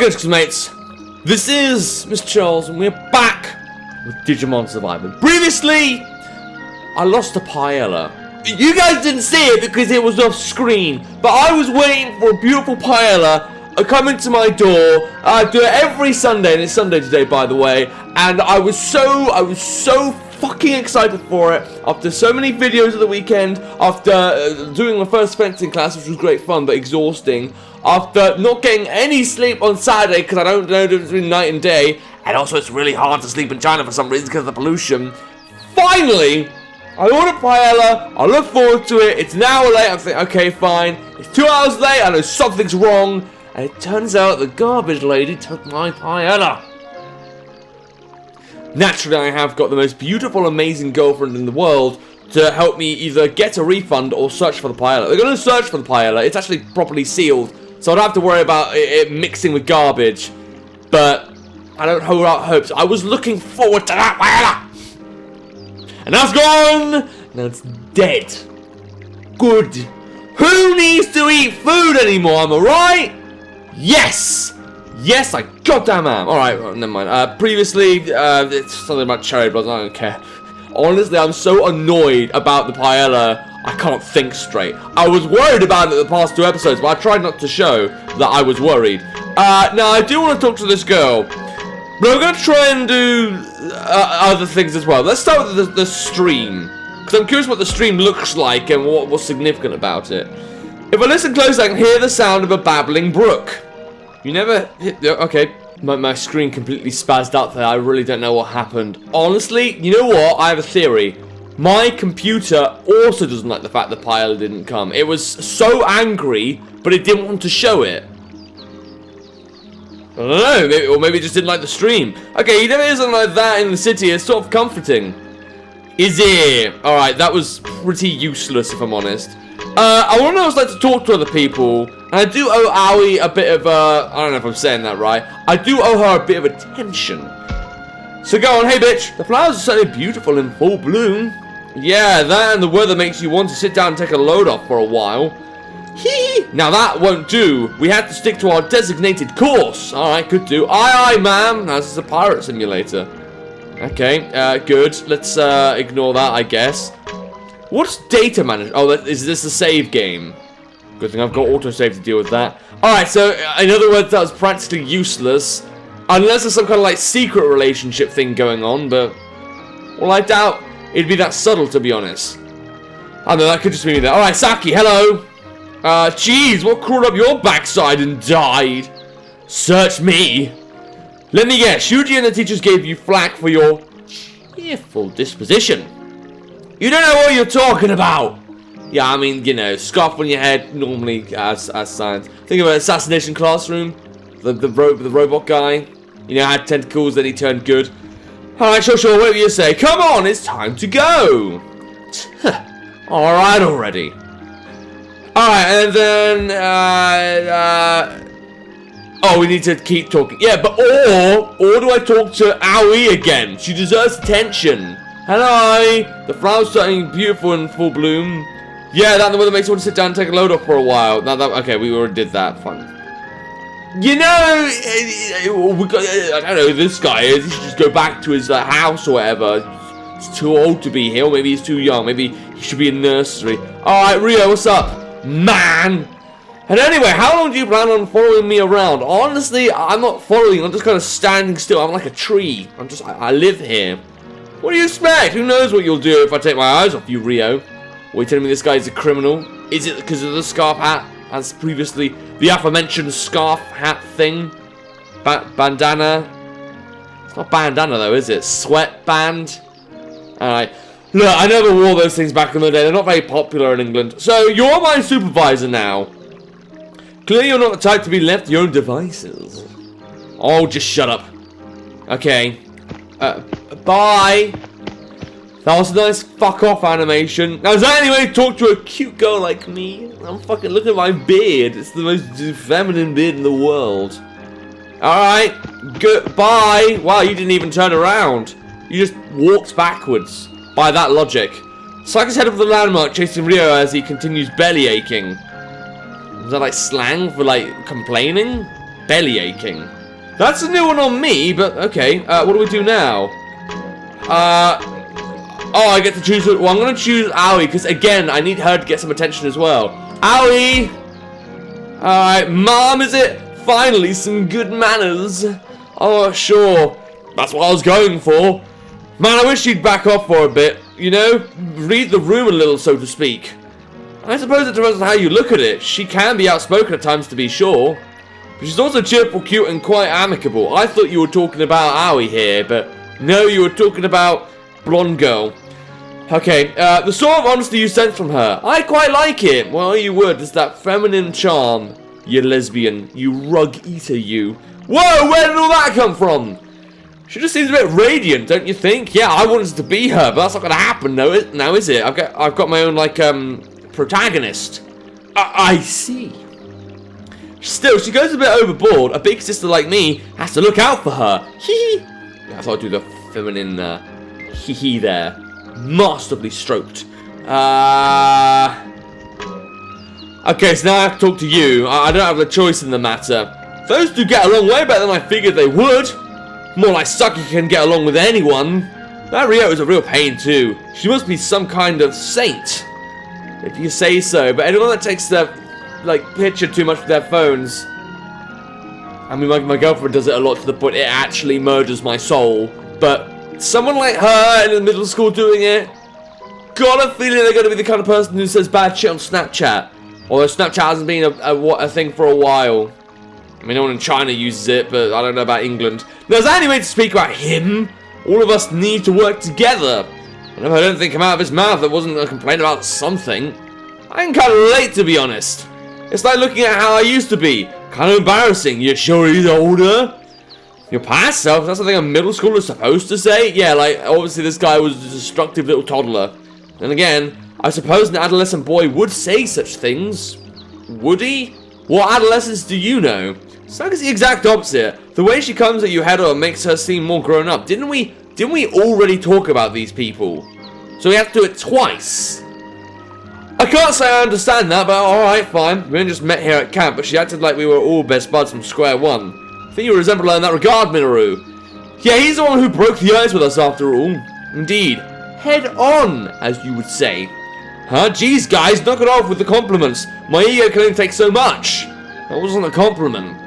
again, mates. This is Mrjacharles, and we're back with Digimon Survivor. Previously, I lost a paella. You guys didn't see it because it was off screen, but I was waiting for a beautiful paella coming to my door. I do it every Sunday, and it's Sunday today, by the way. And I was so fucking excited for it after so many videos of the weekend, after doing my first fencing class, which was great fun but exhausting, after not getting any sleep on Saturday because I don't know the difference between night and day, and also it's really hard to sleep in China for some reason because of the pollution. Finally, I ordered paella, I look forward to it, it's an hour late, I'm thinking, okay, fine, it's 2 hours late, I know something's wrong, and it turns out the garbage lady took my paella. Naturally, I have got the most beautiful, amazing girlfriend in the world to help me either get a refund or search for the paella. They're going to search for the paella. It's actually properly sealed, so I don't have to worry about it mixing with garbage. But I don't hold out hopes. I was looking forward to that paella. And that's gone. Now it's dead. Good. Who needs to eat food anymore, am I right? Yes! Yes, I goddamn am. Alright, well, never mind. Previously, it's something about cherry blossom, I don't care. Honestly, I'm so annoyed about the paella, I can't think straight. I was worried about it the past 2 episodes, but I tried not to show that I was worried. Now, I do want to talk to this girl, but I'm going to try and do other things as well. Let's start with the stream, because I'm curious what the stream looks like and what's significant about it. If I listen close, I can hear the sound of a babbling brook. You never hit the... Okay, my screen completely spazzed out there. I really don't know what happened. Honestly, you know what? I have a theory. My computer also doesn't like the fact the paella didn't come. It was so angry, but it didn't want to show it. I don't know, maybe it just didn't like the stream. Okay, you never hear something like that in the city. It's sort of comforting. Is it? Alright, that was pretty useless, if I'm honest. I want to know what it's like to talk to other people. And I do owe Aoi a bit of I don't know if I'm saying that right. I do owe her a bit of attention. So go on, hey bitch. The flowers are certainly beautiful in full bloom. Yeah, that and the weather makes you want to sit down and take a load off for a while. Hee. Now that won't do. We have to stick to our designated course. Alright, could do. Aye, aye, ma'am. This is a pirate simulator. Okay, good. Let's ignore that, I guess. What's data management? Oh, is this a save game? Good thing I've got autosave to deal with that. Alright, so in other words, that was practically useless. Unless there's some kind of like secret relationship thing going on, but... Well, I doubt it'd be that subtle, to be honest. I know, that could just be me there. Alright, Saki, hello! Jeez, what crawled up your backside and died? Search me! Let me guess, Shuji and the teachers gave you flack for your cheerful disposition. You don't know what you're talking about! Yeah, I mean, you know, scarf on your head normally as science. Think of an assassination classroom. The robot guy. You know, had tentacles, then he turned good. Alright, sure, whatever you say. Come on, it's time to go! Alright already. Alright, and then, oh, we need to keep talking. Yeah, but or do I talk to Aoi again? She deserves attention. Hello! The flowers starting beautiful in full bloom. Yeah, that and the weather makes you want to sit down and take a load off for a while. Okay, we already did that. Fun. You know, I don't know who this guy is. He should just go back to his house or whatever. He's too old to be here, or maybe he's too young. Maybe he should be in nursery. Alright, Rio, what's up? Man! And anyway, how long do you plan on following me around? Honestly, I'm not following. I'm just kind of standing still. I'm like a tree. I live here. What do you expect? Who knows what you'll do if I take my eyes off you, Rio? Are you telling me this guy's a criminal? Is it because of the scarf hat? As previously, the aforementioned scarf hat thing? Bandana? It's not bandana though, is it? Sweatband? Alright. Look, I never wore those things back in the day. They're not very popular in England. So, you're my supervisor now. Clearly you're not the type to be left to your own devices. Oh, just shut up. Okay. Bye. That was a nice fuck off animation. Now, is that any way to talk to a cute girl like me? I'm fucking looking at my beard. It's the most feminine beard in the world. Alright. Goodbye. Wow, you didn't even turn around. You just walked backwards. By that logic. Saki's headed for the landmark, chasing Rio as he continues belly aching. Is that like slang for like complaining? belly aching. That's a new one on me, but okay. What do we do now? Oh, I get to choose. Well, I'm going to choose Aoi, because again, I need her to get some attention as well. Aoi! Alright, Mom, is it? Finally, some good manners. Oh, sure. That's what I was going for. Man, I wish she'd back off for a bit. You know, read the room a little, so to speak. I suppose it depends on how you look at it. She can be outspoken at times, to be sure. But she's also cheerful, cute, and quite amicable. I thought you were talking about Aoi here, but no, you were talking about blonde girl. Okay, the sort of honesty you sense from her, I quite like it. Well, you would. It's that feminine charm. You lesbian. You rug eater, you. Whoa, where did all that come from? She just seems a bit radiant, don't you think? Yeah, I wanted to be her, but that's not going to happen, no, now is it? I've got my own, like, protagonist. I see. Still, she goes a bit overboard. A big sister like me has to look out for her. Hee hee. Yeah, I thought I'd do the feminine, hee hee there. Masterfully stroked. Okay, so now I have to talk to you. I don't have a choice in the matter. Those two get along way better than I figured they would. More like Saki can get along with anyone. That Rio is a real pain too. She must be some kind of saint, if you say so. But anyone that takes their, like, picture too much with their phones. I mean, my girlfriend does it a lot to the point it actually murders my soul. But someone like her in middle school doing it, got a feeling they're going to be the kind of person who says bad shit on Snapchat. Although Snapchat hasn't been a thing for a while. I mean, no one in China uses it, but I don't know about England. Now, is that any way to speak about him? All of us need to work together. And if I don't think come out of his mouth that wasn't a complaint about something, I can kind of relate, to be honest. It's like looking at how I used to be. Kind of embarrassing. You're sure he's older? Your past self? That's something a middle schooler is supposed to say? Yeah, like, obviously this guy was a destructive little toddler. And again, I suppose an adolescent boy would say such things. Would he? What adolescence do you know? Saga's the exact opposite. The way she comes at you head on makes her seem more grown up. Didn't we already talk about these people? So we have to do it twice. I can't say I understand that, but alright, fine. We only just met here at camp, but she acted like we were all best buds from square one. I think you resemble her in that regard, Minoru. Yeah, he's the one who broke the ice with us after all. Indeed. Head on, as you would say. Huh? Geez, guys, knock it off with the compliments. My ego can only take so much. That wasn't a compliment.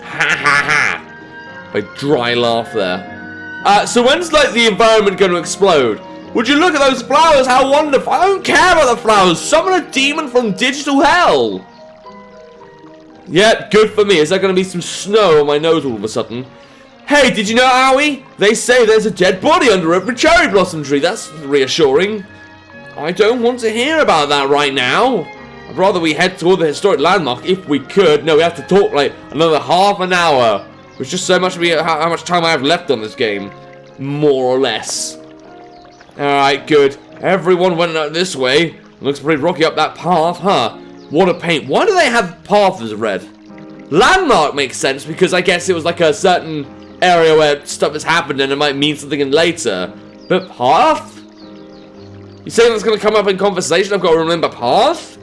Ha ha ha. A dry laugh there. So when's, like, the environment going to explode? Would you look at those flowers? How wonderful. I don't care about the flowers. Summon a demon from digital hell. Yeah, good for me. Is there going to be some snow on my nose all of a sudden? Hey, did you know, Aoi? They say there's a dead body under every cherry blossom tree. That's reassuring. I don't want to hear about that right now. I'd rather we head toward the historic landmark if we could. No, we have to talk like another half an hour. Which just so much of how much time I have left on this game. More or less. Alright, good. Everyone went out this way. Looks pretty rocky up that path, huh? What a pain. Why do they have path as red? Landmark makes sense because I guess it was like a certain area where stuff has happened and it might mean something in later. But path? You saying that's going to come up in conversation? I've got to remember path?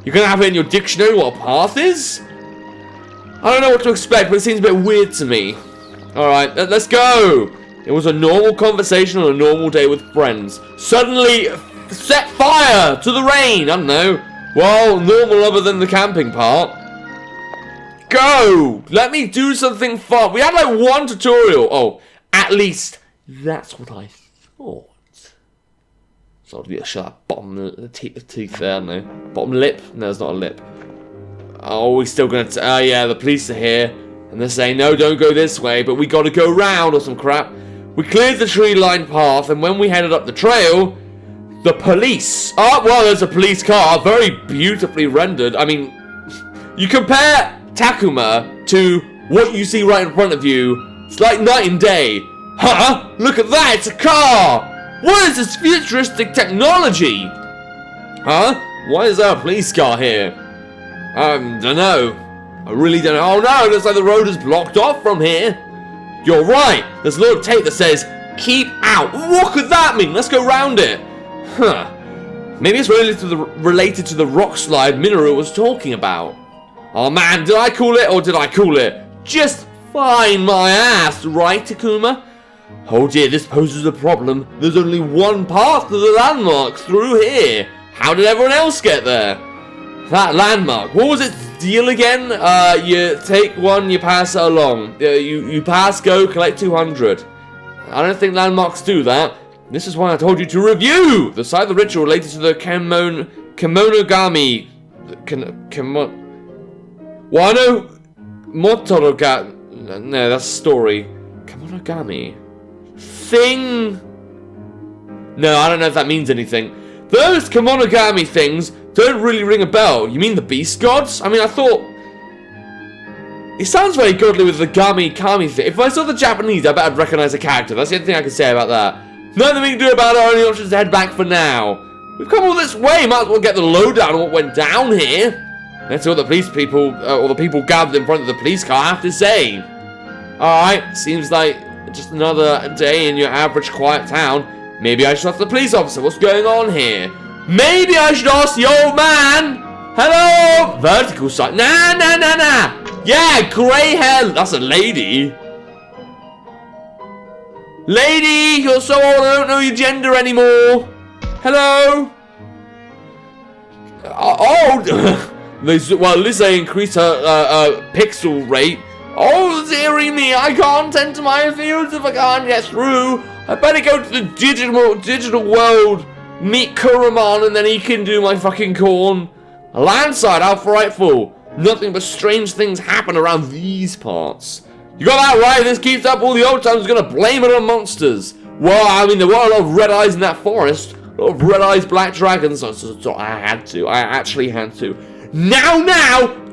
You're going to have it in your dictionary what a path is? I don't know what to expect, but it seems a bit weird to me. Alright, let's go! It was a normal conversation on a normal day with friends. Suddenly, set fire to the rain! I don't know. Well, normal other than the camping part. Go! Let me do something fun. We had like one tutorial. Oh, at least that's what I thought. So I'll be a shut bottom teeth there, no. Bottom lip? No, it's not a lip. Oh, we're still gonna. Yeah, the police are here. And they're saying, no, don't go this way, but we gotta go round or some crap. We cleared the tree-lined path, and when we headed up the trail, the police. Oh, well, there's a police car. Very beautifully rendered. I mean, you compare Takuma to what you see right in front of you. It's like night and day. Huh? Look at that. It's a car. What is this futuristic technology? Huh? Why is there a police car here? Don't know. I really don't know. Oh, no. It looks like the road is blocked off from here. You're right. There's a little tape that says, keep out. What could that mean? Let's go round it. Huh. Maybe it's related to the rock slide Minoru was talking about. Oh man, did I call it or did I call it? just fine my ass, right, Takuma? Oh dear, this poses a problem. There's only one path to the landmark through here. How did everyone else get there? That landmark, what was its deal again? You take one, you pass it along. You pass, go, collect 200. I don't think landmarks do that. This is why I told you to review the side of the ritual related to the Kemonogami. Wano Motoroga. No, that's a story. Kemonogami. Thing. No, I don't know if that means anything. Those Kemonogami things don't really ring a bell. You mean the beast gods? I mean, I thought... It sounds very godly with the Kami thing. If I saw the Japanese, I bet I'd recognize the character. That's the only thing I can say about that. Nothing we can do about it. Our only option is to head back for now. We've come all this way. Might as well get the lowdown on what went down here. Let's see what the police people, or the people gathered in front of the police car have to say. Alright, seems like just another day in your average quiet town. Maybe I should ask the police officer what's going on here. Maybe I should ask the old man. Hello? Vertical side. Nah. Yeah, grey hair. That's a lady. Lady, you're so old I don't know your gender anymore. Hello? Well, at least they increased her pixel rate. Oh, dearie me, I can't enter my fields if I can't get through. I better go to the digital world, meet Kuramon, and then he can do my fucking corn. A landslide, how frightful. Nothing but strange things happen around these parts. You got that right, this keeps up, all the old times are gonna blame it on monsters. Well, I mean, there were a lot of red eyes in that forest. A lot of red eyes, black dragons, so I actually had to. Now,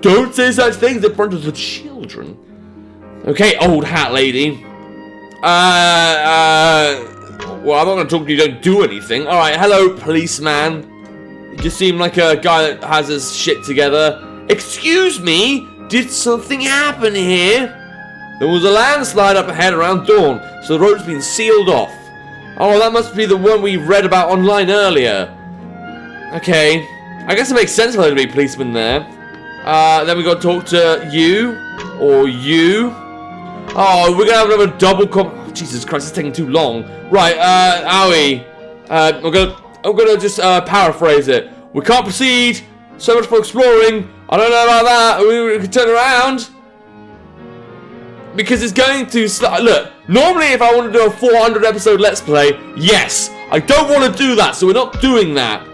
don't say such things in front of the children. Okay, old hat lady. Well, I'm not gonna talk to you, don't do anything. Alright, hello, policeman. You just seem like a guy that has his shit together. Excuse me? Did something happen here? There was a landslide up ahead around dawn, so the road's been sealed off. Oh, that must be the one we read about online earlier. Okay. I guess it makes sense for there to be a policeman there. Then we got to talk to you. Or you. Oh, we're gonna have another double oh, Jesus Christ, it's taking too long. Right, Owie. I'm gonna just paraphrase it. We can't proceed. So much for exploring. I don't know about that. We can turn around. Because it's going to look, normally if I want to do a 400 episode Let's Play, yes. I don't want to do that, so we're not doing that.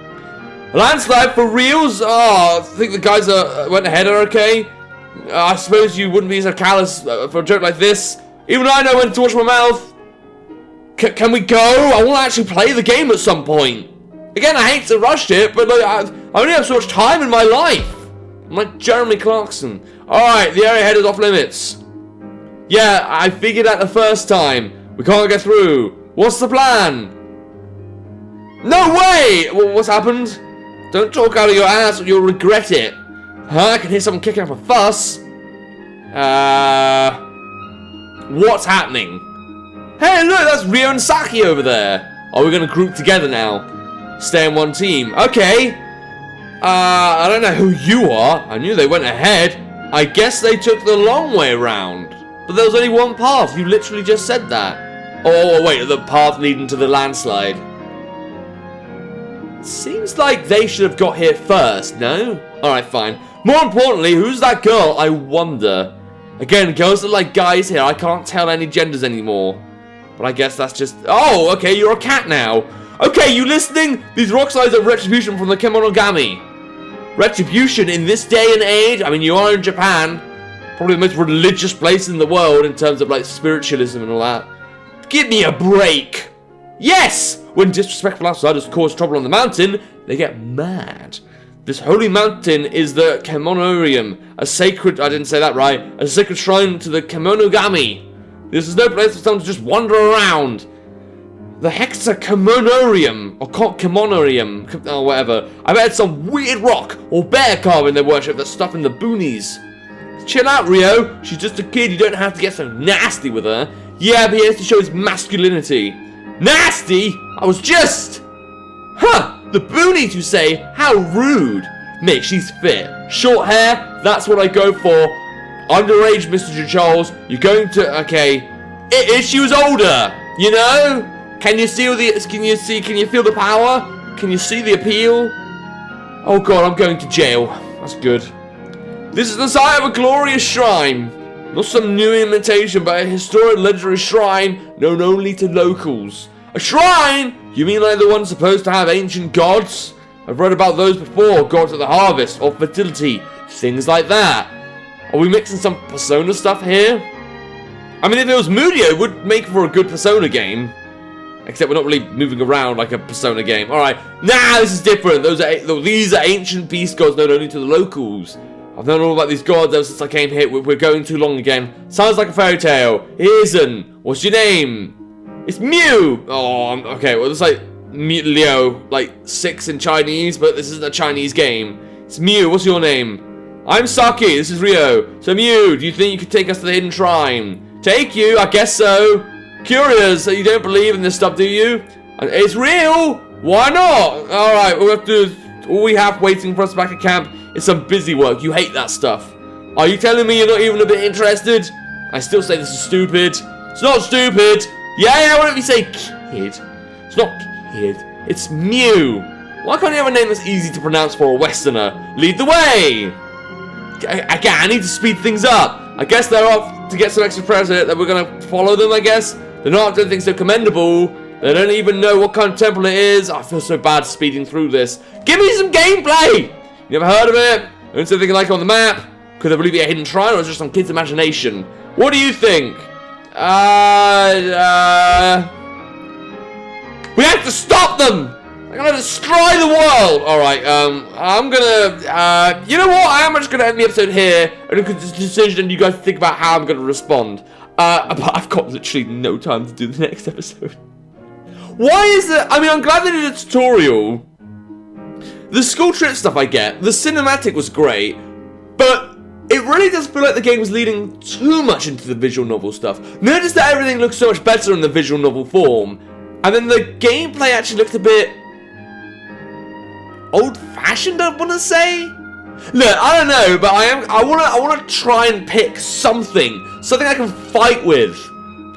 A landslide for reals? Oh, I think the guys went ahead are okay. I suppose you wouldn't be so callous for a joke like this. Even I know when to watch my mouth. Can we go? I want to actually play the game at some point. Again, I hate to rush it, but like, I only have so much time in my life. I'm like Jeremy Clarkson. Alright, the area ahead is off limits. Yeah, I figured out the first time. We can't get through. What's the plan? No way! What's happened? Don't talk out of your ass or you'll regret it. Huh? I can hear someone kicking up a fuss. What's happening? Hey, look, that's Ryo and Saki over there. Are we gonna group together now? Stay in one team. Okay. I don't know who you are. I knew they went ahead. I guess they took the long way around. But there was only one path. You literally just said that. Oh, wait, the path leading to the landslide. Seems like they should have got here first, no? Alright, fine. More importantly, who's that girl? I wonder. Again, girls are like guys here. I can't tell any genders anymore. But I guess that's just... Oh, okay, you're a cat now. Okay, you listening? These rock slides are retribution from the Kemonogami. Retribution in this day and age? I mean, you are in Japan. Probably the most religious place in the world in terms of, like, spiritualism and all that. Give me a break. Yes! When disrespectful outsiders cause trouble on the mountain, they get mad. This holy mountain is the Kemonorium, a sacred... I didn't say that right. A sacred shrine to the Kemonogami. This is no place for someone to just wander around. The heck's a Kemonorium, or Kemonorium, or whatever. I bet it's some weird rock or bear carving they worship that's stuff in the boonies. Chill out, Ryo. She's just a kid. You don't have to get so nasty with her. Yeah, but he has to show his masculinity. Nasty? I was just... Huh! The boonies, you say? How rude. Mate, she's fit. Short hair, that's what I go for. underage Mrjacharles. You're going to, okay. If she was older, you know? Can you see can you feel the power? Can you see the appeal? Oh god, I'm going to jail. That's good. This is the site of a glorious shrine. Not some new imitation, but a historic legendary shrine known only to locals. A shrine? You mean like the one supposed to have ancient gods? I've read about those before, gods of the harvest or fertility, things like that. Are we mixing some Persona stuff here? I mean, if it was Moody, it would make for a good Persona game. Except we're not really moving around like a Persona game. Alright, nah, this is different. These are ancient beast gods known only to the locals. I've known all about these gods ever since I came here. We're going too long again. Sounds like a fairy tale. It isn't. What's your name? It's Mew. Oh, okay, well, it's like Leo, like 6 in Chinese, but this isn't a Chinese game. It's Mew. What's your name? I'm Saki. This is Rio. So, Mew, do you think you could take us to the hidden shrine? Take you? I guess so. Curious that you don't believe in this stuff, do you? It's real! Why not? Alright, we'll have to... All we have waiting for us back at camp is some busy work. You hate that stuff. Are you telling me you're not even a bit interested? I still say this is stupid. It's not stupid! Yeah, why don't you say kid? It's not kid. It's Mew. Why can't you have a name that's easy to pronounce for a Westerner? Lead the way! I need to speed things up. I guess they're off to get some extra present that we're gonna follow them, I guess. They're not doing anything so commendable. They don't even know what kind of temple it is. I feel so bad speeding through this. Give me some gameplay! You never heard of it? Don't say anything like it on the map. Could there really be a hidden shrine, or is it just some kid's imagination? What do you think? We have to stop them! They're gonna destroy the world! Alright, I'm gonna, you know what? I am just gonna end the episode here, and make a decision, and you guys think about how I'm gonna respond. But I've got literally no time to do the next episode. Why is it? I mean, I'm glad they did a tutorial. The school trip stuff I get. The cinematic was great. But it really does feel like the game was leading too much into the visual novel stuff. Notice that everything looks so much better in the visual novel form. And then the gameplay actually looked a bit... old-fashioned, I want to say? Look, I don't know, but I want to try and pick something I can fight with.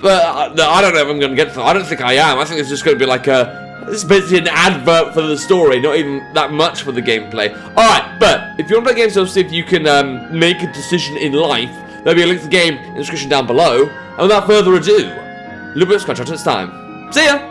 But no, I don't know if I'm going to get to. I don't think I am. I think it's just going to be like this is basically an advert for the story, not even that much for the gameplay. Alright, but if you want to play games to see if you can make a decision in life, there'll be a link to the game in the description down below. And without further ado, a little bit of scratch out, it's time. See ya!